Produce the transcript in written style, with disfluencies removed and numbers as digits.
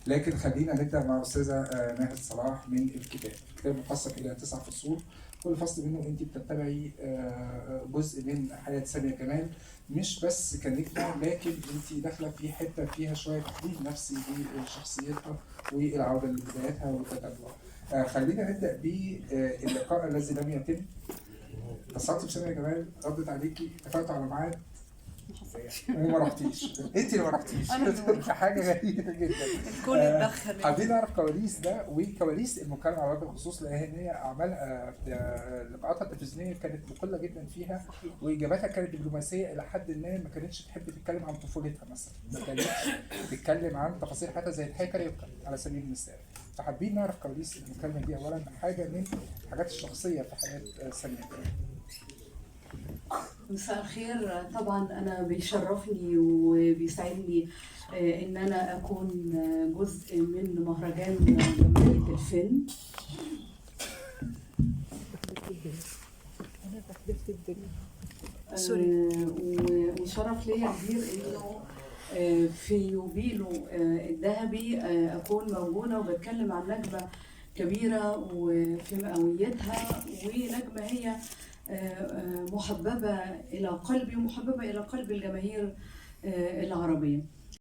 لكن خلينا نبدا مع استاذه ناهد صلاح من الكتاب. الكتاب مقسم الى 9 فصول، كل فصل منه انت بتتبعي جزء من حياه ساميه كمال، مش بس كنجمه، لكن انت داخله في حته فيها شويه تحليل نفسي لشخصيتها والعوده لبداياتها والتتبع. خلينا نبدا باللقاء الذي لم يتم. اتصلت بساميه كمال، ردت عليكي، اتفقتوا على ميعاد وما رحتيش. انت اللي ما رحتيش. حاجه غريبه جدا. الكل اتدخل. حابين نعرف كواليس ده وكواليس المكالمه على وجه الخصوص، لان هي اعمالها لقاءاتها التلفزيونيه كانت مقله جدا فيها، واجاباتها كانت دبلوماسيه الى حد ما كانتش تحب تتكلم عن طفولتها مثلا، ما كانتش تتكلم عن تفاصيل حياتها زي الحياه كاريوكا على سبيل المثال. فحابين نعرف كواليس المكالمه دي، اولا حاجه من الحاجات الشخصيه في حياه ساميه. مساء الخير. طبعا انا بيشرفني وبيسعدني ان انا اكون جزء من مهرجان جمهورية الفن. وشرف ليا كبير انه في يوبيله الذهبي اكون موجوده وبتكلم عن نجمه كبيره وفي مئويتها، ونجمه هي محببة إلى قلبي ومحببة إلى قلب الجماهير العربية.